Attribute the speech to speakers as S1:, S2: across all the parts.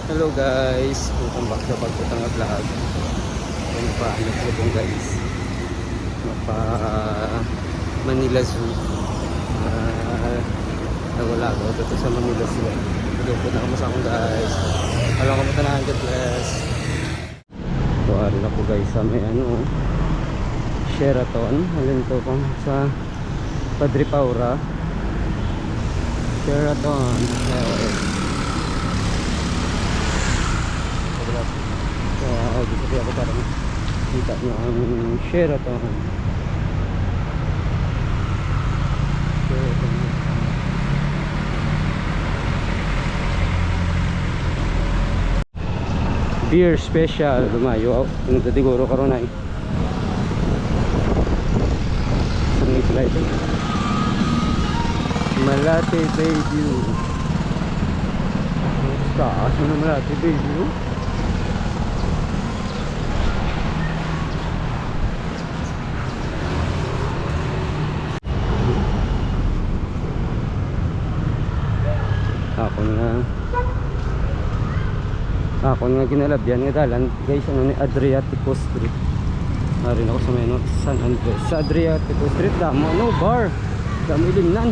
S1: Hello guys, welcome back sa Pagputang Vlog. Ano pa, ano po itong guys, mapa Manila Zoo. Nagulago ito sa Manila Zoo. Pagpunta ko sa akong guys. Alam ko matanahan, God bless. Tuwari na po guys sa may ano, Sheraton. Halin to pang sa Padre Paura Sheraton. Gusto ko parang kita nyo ang Sheraton. Beer special lumayo yung dadiguro karon ay sunod sila ito Malate Bayview. Taas na Malate Bayview. ako nga ginalabyan nga dalan guys, ano ni Adriatico Street. Narin ako sa may no, San Andres sa Adriatico Street. Damo no bar, damo ilimnan.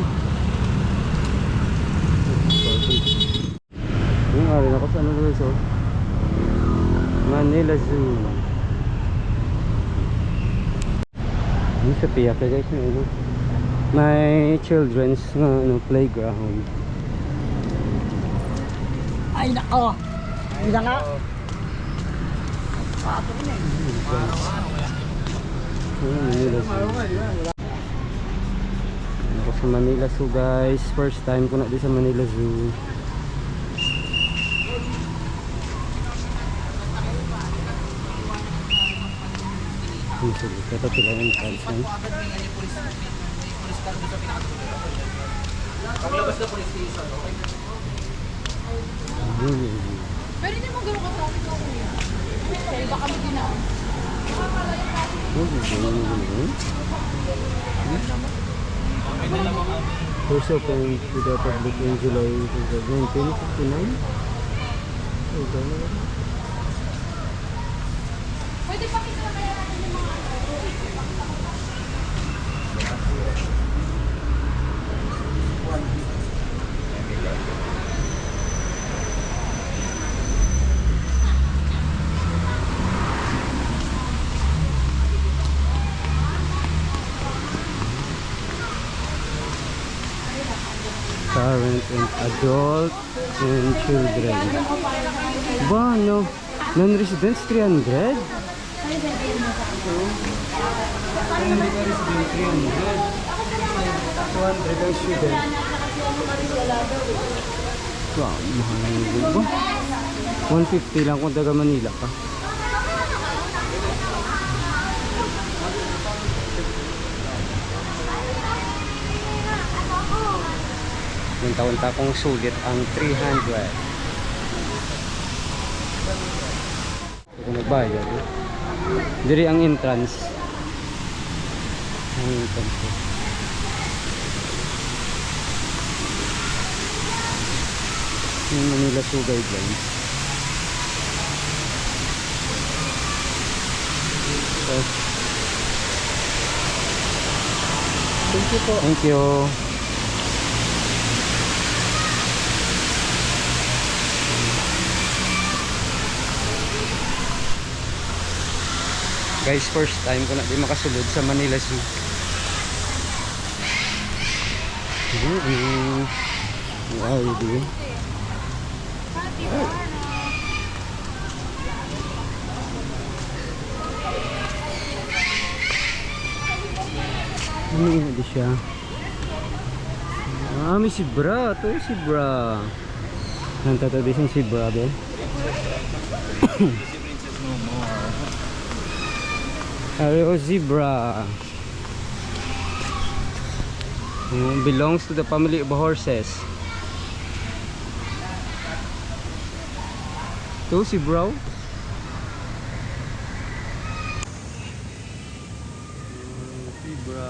S1: Narin ako sa ano guys, oh, Manila Zoo. Yung sa piyak guys, ano, may children's ano, playground.
S2: Ay nako. Hindi nga.
S1: Ako sa Manila Zoo guys. First time ko na di sa Manila Zoo. Ito sila yung entrance na.
S2: Paglabas na police station, okay?
S3: Pero hindi mo gano'n ka-traffic ako yun. Kaya iba kami ginaan.
S1: First open to the public in July 2059.
S3: Pwede pa kita na kaya natin yung mga
S1: parent and adult and children. Ba, no? Non-residents 300? Hindi ka resident 300. 200 ang student. Wow, mahal ba? 150 lang kung taga Manila ka. Yung taon-ta kong sulit ang 300. Ito nagbayad. Diri ang entrance. Ang entrance. Yung Manila Zoo guidelines. So, thank you po. Thank you. Guys, first time ko na di makasulod sa Manila Zoo. Wow, di. Ano yun di siya? Ah, may zebra. Ito yung zebra. Nantatadisin zebra ba? Hello, zebra. Belongs to the family of horses. Ito zebra. Zebra.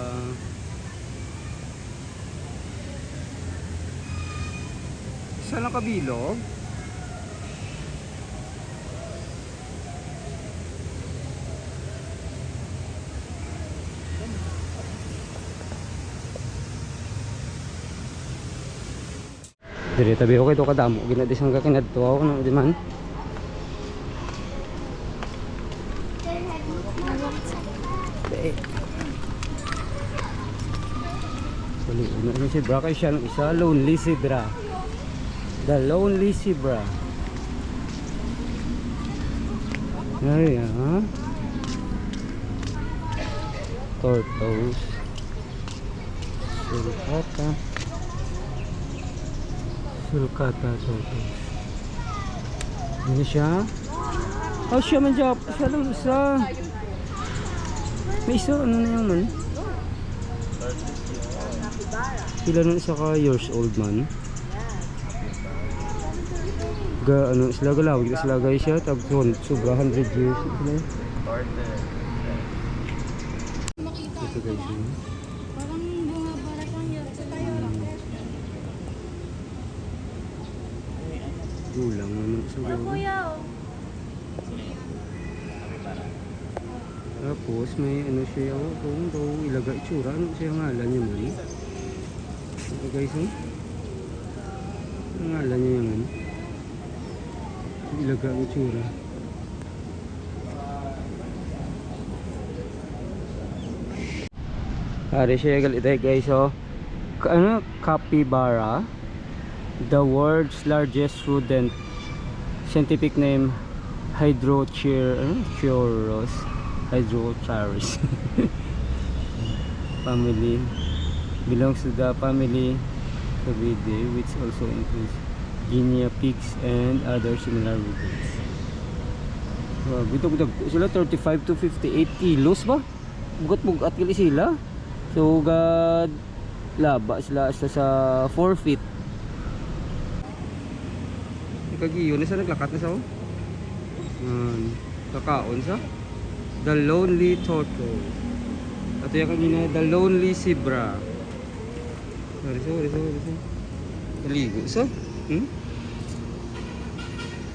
S1: Isa lang kabilog. Diri tabi okay to kadamo ginadis ang kakinadto no di man. Sali una si Bra kay siya isa lonely zebra. The lonely zebra. Ay tortoise. Sulcata tortoise. Ini siya. Oh siya man siya. Siya lang isa. May isa ano na yan man. Sila nun isa ka years old man. Ano sila galawag sila guys siya. Tapos sobra 100 years sila. Ito guys yun.
S3: Parang bumabara kang yatsa tayo.
S1: Gulang ano sa gulang.
S3: Kuya,
S1: Tapos may ano siya kung daw ilaga itsura. Ano siya ngalan niya man. Ito guys ang ngalan niya man. Ilaga ang itsura. Hari siya galit guys ano capybara, the world's largest rodent, scientific name Hydrochaeurus family, belongs to the family Cavidae, which also includes guinea pigs and other similar rodents. Bitog sila 35 to 58 kilos ba? Bugat-bugat kili sila. So gad laba sila sa 4 feet. Kagiyo na sa naglakat na sa kakaon sa the lonely turtle. Ato yung kanina the lonely zebra. Sorry. Ligo sa?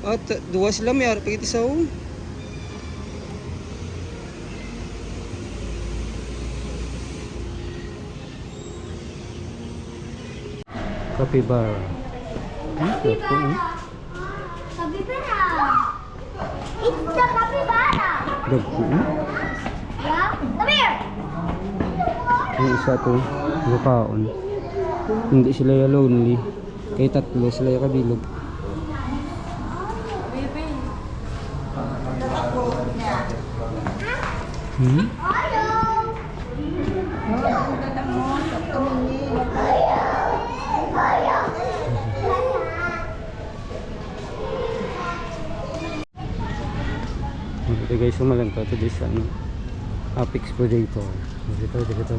S1: At duwa sila may arap pagiti sa capybara.
S4: Capybara. It's the capybara.
S1: Dagko.
S4: Yeah. Come here.
S1: Yung isa to, lukaon. Hindi sila yung lonely. Kay tatlo sila yung kabilog. Ito guys, sumalan to this apex predator. Dito.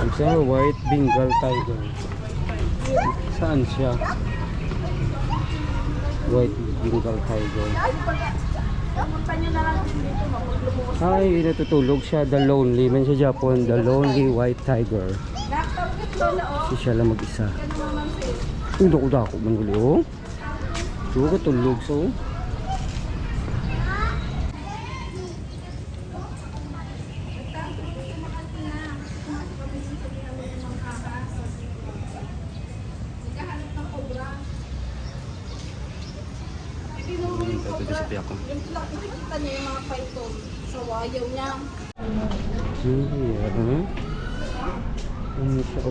S1: Isa white Bengal tiger. Saan siya? White Bengal tiger. Ay, natutulog siya. The lonely. Man sa Japan, the lonely white tiger. Siya lang mag-isa. Ang dako-dako man uli Suga tulog so.
S3: Yung nakikita niya yung mga python sa wayaw niya.
S1: Ano siya?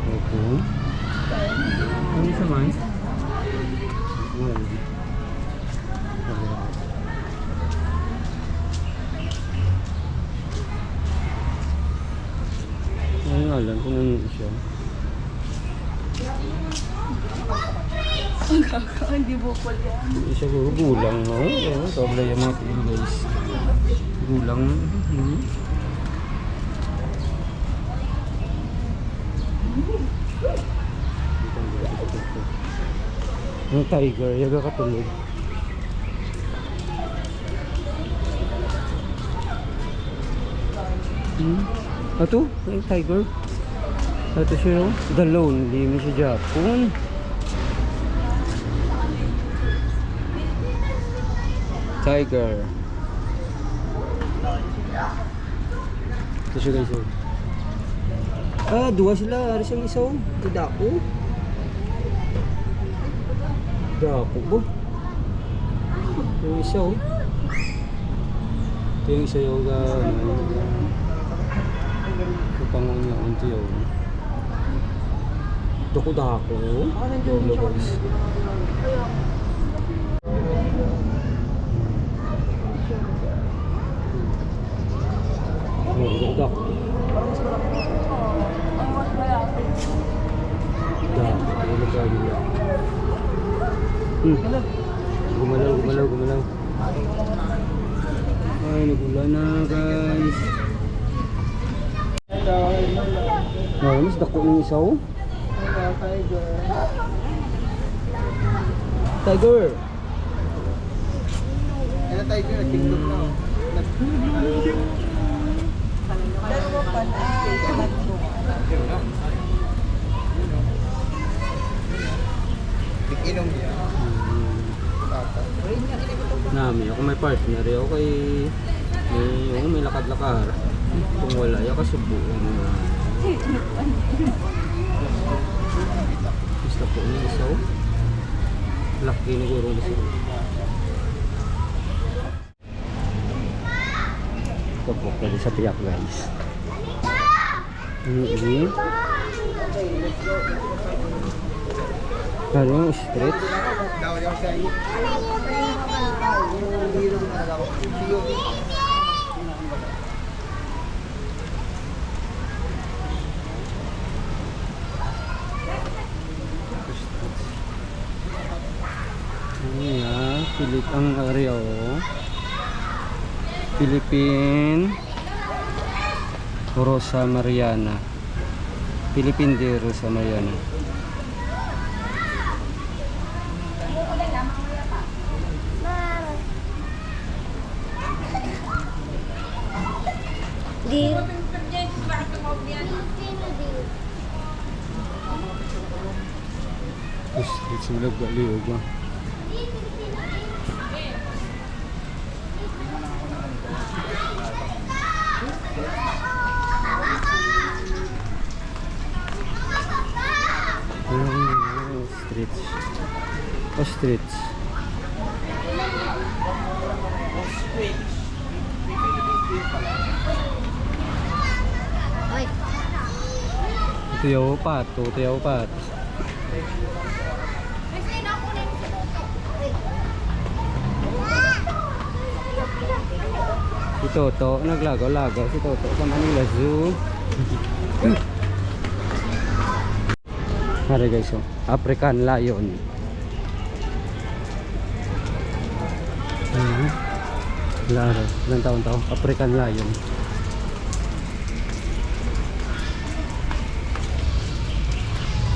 S1: Okay. Ano sa man? Ano alam kung ano siya?
S3: Ang kaka, hindi bukol yan.
S1: Hindi siya gulang, no? Sobra yung mga tingin guys. Gulang. Yung tiger, yaga katulog. Ito, yung tiger. Ito siya, the lonely, may siya Japan. Tiger. Ito siya guys. Ah, dua sila. Ari siyang isaw. Dako. Dako po. Yung isaw. Ito yung isa yung kapangon niya unti yun. Dako-dako. Dolo guys. Dako-dako. Gumalaw. Ay, nagulan na guys. Ay, mas dako ng isaw. Tiger.
S2: Ano tiger? TikTok na. Ikinom niya.
S1: Nami, ako may partner. Ako kay may lakad-lakar. Kung wala, yung kasubo. Gusto po niya isaw. Laki ni Guro na siya. Ito po, pwede sa piyak guys. Ini. Ano yung street?
S2: Daw yung sa iyo.
S1: Pilit ang area oh. Philippine Rosa Mariana. Philippine de Rosa Mariana.
S4: Deal.
S1: Street sila baliw ba? Streets. Oh, streets. Tiyaw pat, tiyaw pat. Si Toto, naglagaw-lagaw si Toto sa Manila Zoo. Hari guys, oh. African lion. Laro, ilang taon tao? African lion.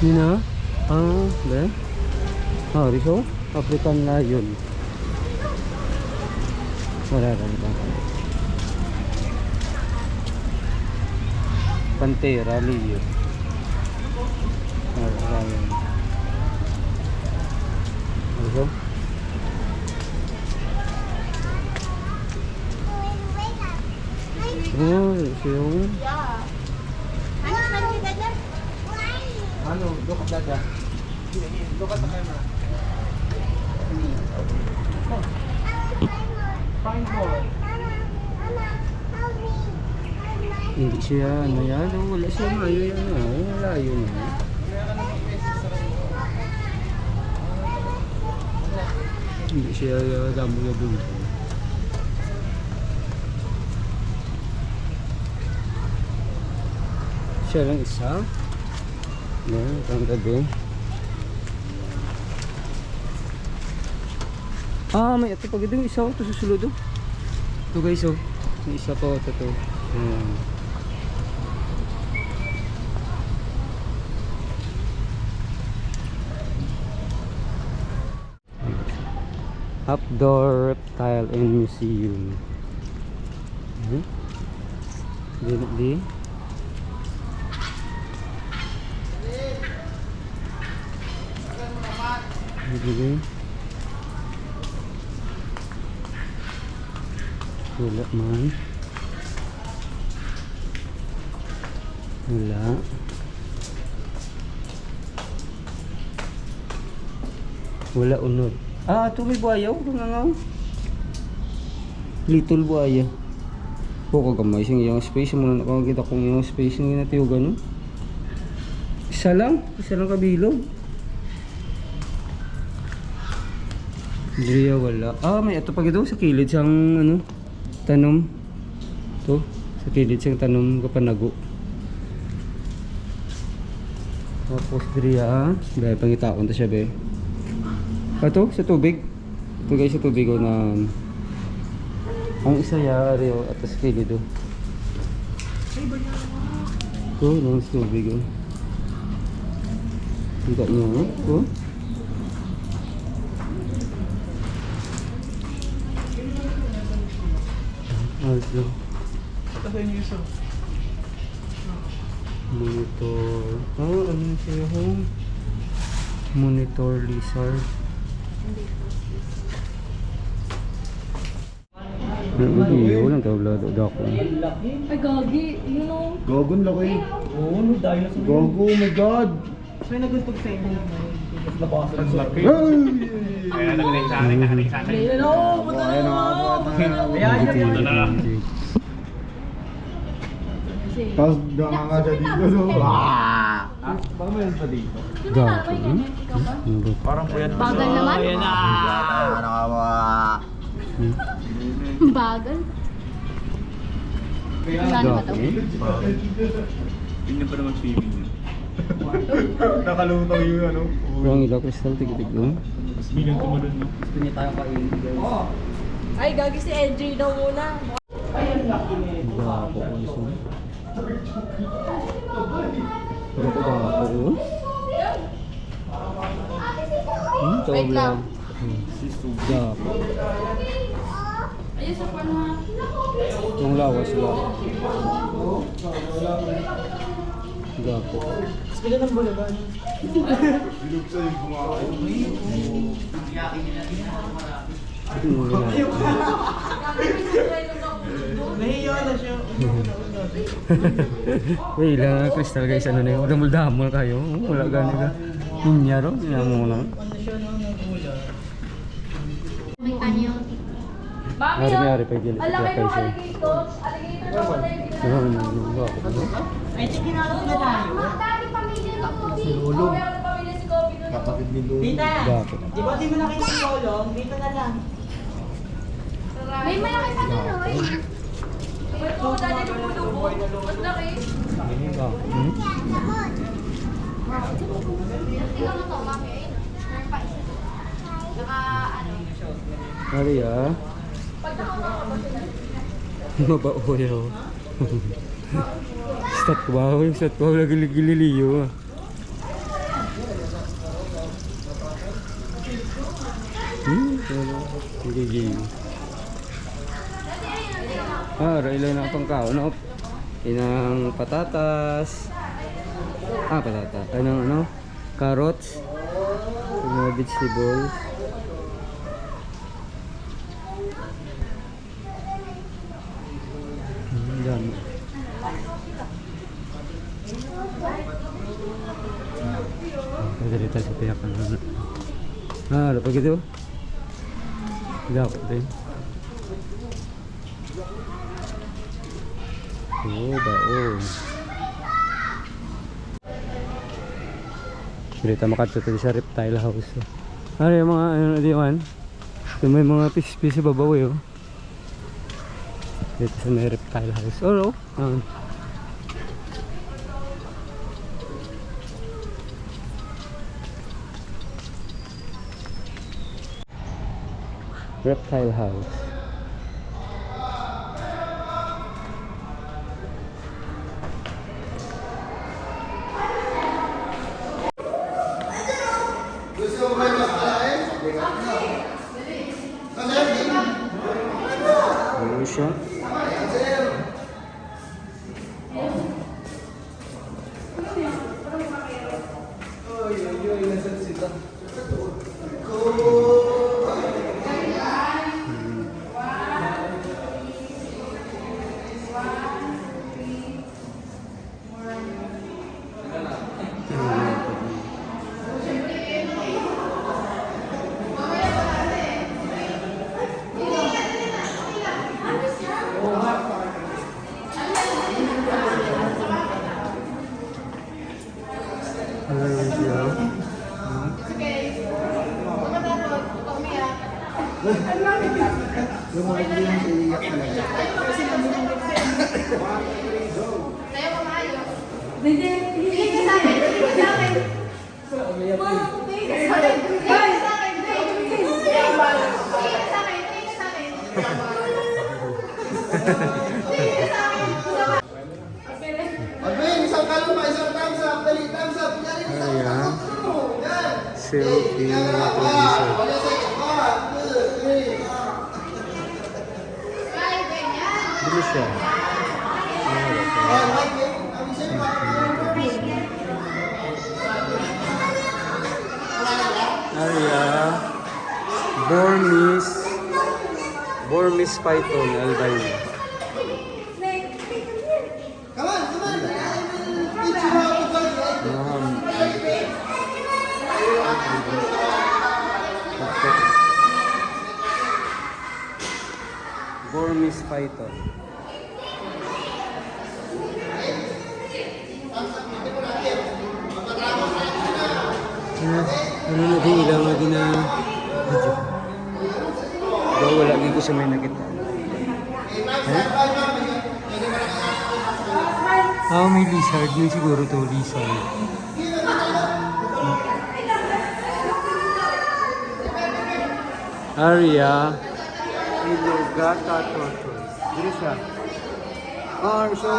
S1: Yun na? Dahil? Hari so? African lion. Wala rin. Pantera lion. Lion. Ano? Oh, yung
S2: Ano? Look at that. Look at the camera. Fine boy.
S1: hindi siya ano yan, wala siya mayo yan, wala yun. Hindi siya damo na doon. Siya lang isa. Yan, ang gabi. May ito pag yung isa ito susunod oh. Ito guys oh. May isa po ito to. Outdoor Reptile and Museum. Di Wala man. Wala. Wala unod. Ah, ito may buhayaw. Nangangaw. Little buhaya. Oo, kagamay siyang iyong space. Muna nakakita kong iyong space na ginatiyugan, no? Isa lang kabilog. Diriya wala. Ah, may ito pa ito sa kilid siyang ano, tanom. To, sa kilid siyang tanom kapanago. Tapos diriya, dahil pangitaon to siya be. Ito sa tubig. Ito guys sa tubig ko na ang isa yari at sa kilid oh. Ito lang sa tubig oh. Kita niyo oh. Also, monitor. Oh, ano siya home? Monitor lizard. Hindi, walang tablado dako.
S3: Ay, gagi. Yun o.
S2: Gogon lang kayo.
S5: Oo, no, dahil sa
S2: Gogo, oh my God!
S5: may nagustog sa inyo. Labasan sa laki.
S2: Kaya nagaling sa akin, nagaling sa akin.
S3: Ayun o. Punta na o.
S2: Tapos dama nga siya dito, no? Baka meron pa dito.
S1: Dako.
S2: Parang puyat.
S4: Bagal naman.
S5: Ayan na.
S2: Nakawa.
S4: Bagal. Wala na ba to?
S2: Hindi pa naman swimming. Nakalutang yung ano.
S1: Ang ilaw crystal tigitig doon.
S2: Mas bilang tumalun, no?
S5: Gusto niya tayong kainin, guys.
S3: Ay, gagi si LJ daw muna.
S1: Dako ko isa. Dako dako.
S3: Wait lang.
S1: Dako.
S3: Ayun sa pano.
S1: Yung lawas lang. Dako.
S5: Sila ng bulagan.
S2: Bilog sa yung kumakain.
S5: Nahiya na siya.
S1: Wait lang, crystal guys, ano na yun? Damol-damol kayo. Wala gani ka. Ninyaro, mo lang.
S5: Ano siya nang nagula?
S4: May kanyo.
S3: Mami,
S1: Hari-hari pa yung
S3: ang laki mo alligator. Alligator na wala yung ginagawa.
S5: Ay, sige na na tayo.
S4: Dami pamilya ng Kobe.
S3: Oh, meron na pamilya si Kobe doon.
S2: Kapatid ni Lolo.
S5: Tita,
S1: Dako.
S5: di ba di mo nakita si Lolong? Dito na lang.
S4: May malaki pa doon, Roy.
S3: Wait mo, dali lumulubo. Mas laki.
S1: Dako.
S4: Tingnan mo to, mami. Ayun. Meron pa isa. Naka, ano.
S1: Hari ah.
S3: Pag nakakaka ba sila?
S1: Mabaoyaw. Statwa, yung statwa wala gililiyo ah. Gigi. Ah, railay na pang kaon. Inang patatas. Ah, patata. Anong ano? Carrots. Mga vegetables. Dami. Pagdalita sa piyak ka na. Ah, ano pa gitu? Dapat din. Oh, baon. Dito makatuto sa reptile house. Ano yung mga ano na diyan? May mga piece sa babaw eh. Oh. Dito sa may reptile house. Oh, no? Reptile house. Ano siya?
S2: sumunod din yung iiyak talaga.
S4: Tayo ka maayos. Hindi ka sa akin. Hindi ka sa akin. Hindi ka sa akin. Hindi ka sa akin. Hindi ka sa akin. Hindi ka sa akin.
S2: Alvin, isang kalong pa, isang thumbs up. Dali, thumbs up. Yan, isang
S1: Ayan.
S2: thumbs up. Yan.
S1: Selfie
S2: Yan,
S1: na po
S2: one,
S1: dito.
S2: 1, 2, 3.
S4: Kaya ganyan.
S1: Bilis siya.
S2: Yan, Mike, eh. Ang isa pa.
S1: Arya. Burmese python albino.
S2: Come on, come on. I will teach you how to fight.
S1: Burmese python. Ano na din ilang lagi na video. Daw wala lagi ko sa may nakita. May lizard. May siguro to lizard. Arya. Ilugata tortoise. Dito siya. So.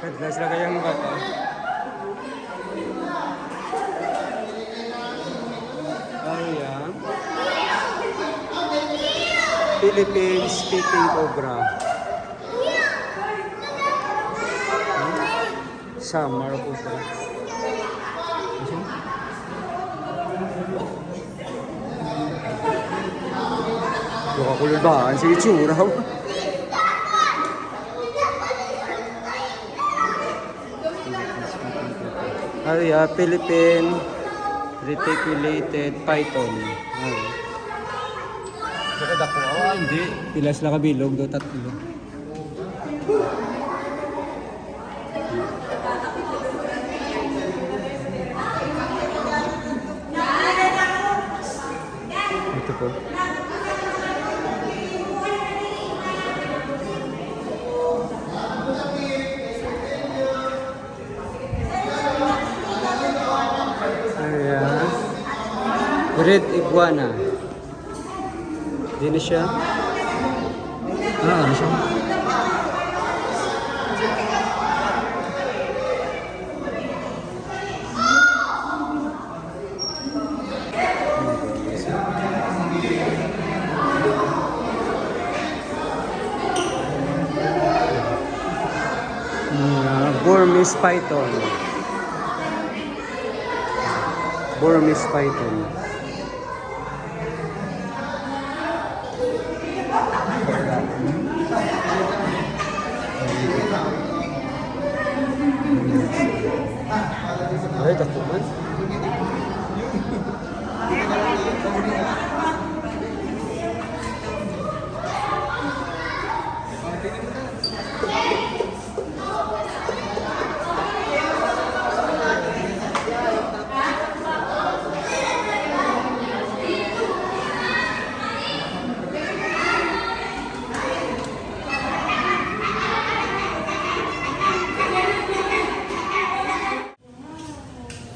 S1: Kadlas lang kayang bata. Arya. Philippine speaking cobra. Summer cobra. Baka kulubaan si itsura. Arya, Philippine reticulated python. Saka dako. Hindi. Pilas lang kabilog do tatlo. Ito po. Ayan. Red iguana. Di na siya. Ano siya? Burmese python. Burmese python. Ay, takuman.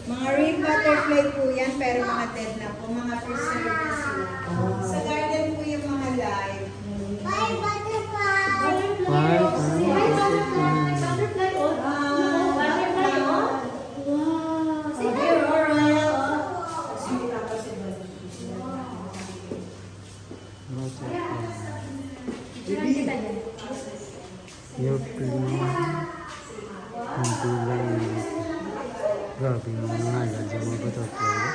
S6: Mga ring butterfly po yan, pero mga dead na po, mga preserved na sila. Sa garden po yung mga live.
S4: Bye, butterfly.
S1: Bye,
S4: Butterfly, oh. Butterfly, oh. Wow. Sige, Aurora.
S1: Your clean. Ang tulay. Grabe yung mga ngalan sa mga butterfly.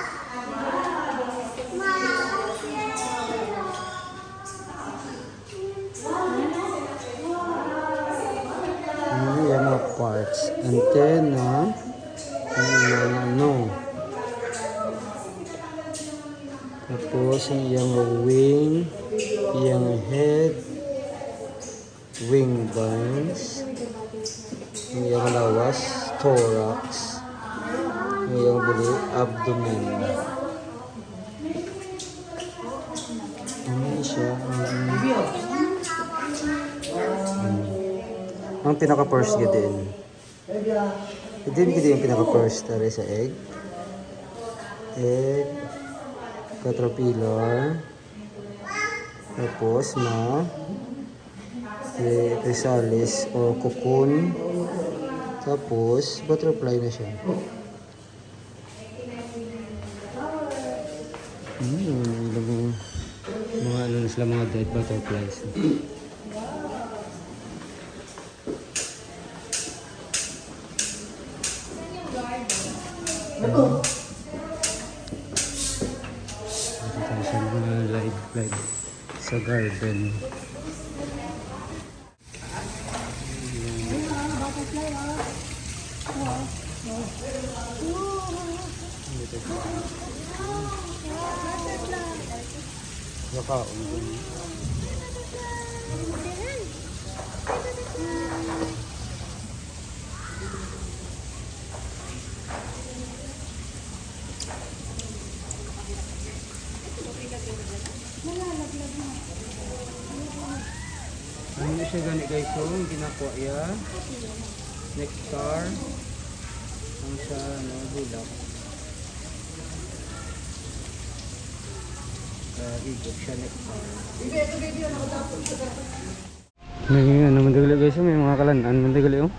S1: Yung mga parts. Antenna. Yung ano. Tapos yung wing. Yung head. wing bones, yung lawas, thorax, yung buli, abdomen. Ano siya? Ang pinaka-first ka din. Hindi yung pinaka-first tari sa egg. Egg, caterpillar, tapos na chrysalis or cocoon, tapos butterfly na siya. Mga ano na sila, mga dead butterflies. Dito sa mga live sa garden. Nakaon din. Ano na siya gani guys, so yung ginakuha ya nectar ang sa ano, bulak. Igop siya nectar. May ano mandagali guys, may mga kalanan mandagali oh.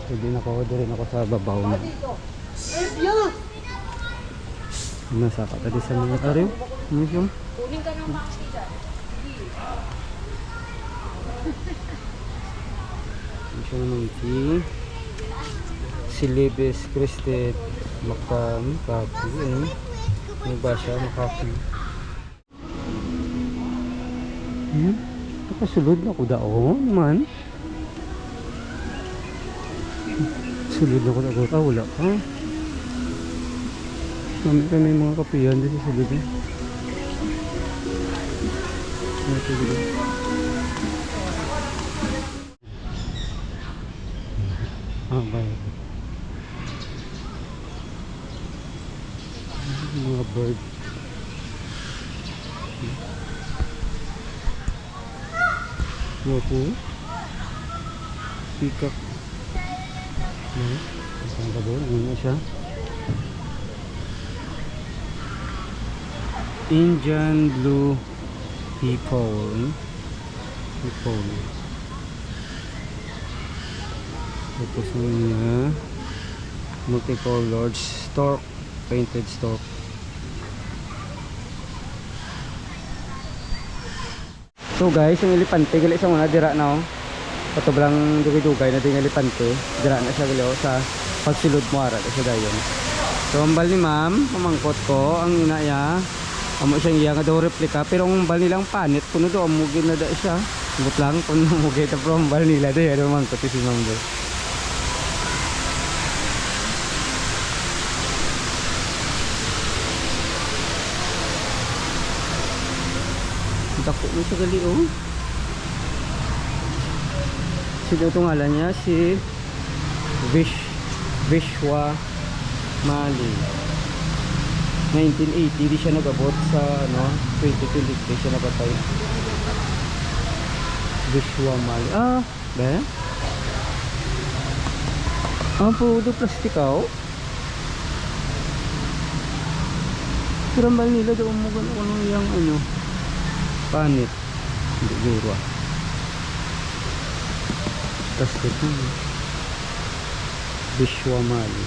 S1: Pwede na ako rin ako sa babaw na. Nasa ka tadi sa mga ariw. Museum.
S3: Kunin ka ng makakita.
S1: Siya naman Silibes Crested Makam Kapi ano ba siya Makati nakasulod na ko daon man sulod na ko daon wala ka may mga kapiyan dito sa sulod baik. Mga bird. Lopo. Peacock. Saan ka doon? Ano siya? Indian blue peacock. Peacock. Tapos na multicolored stork, painted stork. So guys, yung elepante gali sa mga dira na oh. Patublang dugay-dugay na din elepante. Dira na siya gali oh, sa pagsilod mo ara sa dayon. So ang bal ni ma'am, pamangkot ko, ang ina niya, amo siyang iya nga daw replika, pero ang bal nilang panit kuno do amugin na da siya. But lang kun mugay ta from bal nila day ano mangkot si ma'am do. Dako mo sa gali oh. Sino itong ngalan niya? Si Vishwa Mali. 1980 di siya nagabot sa ano, 2023 siya napatay. Vishwa Mali. Ba? Po, do plastikaw. Kurambal nila do mo ganun yung ano. Panit. Hindi guro plastic Vishwa Mali.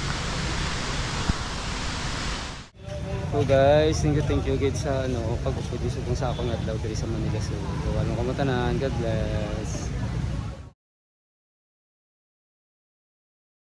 S1: So guys, thank you guys sa ano pag-upod sa kung sa akong adlaw diri sa Manila. So, walong kamatanan. God bless.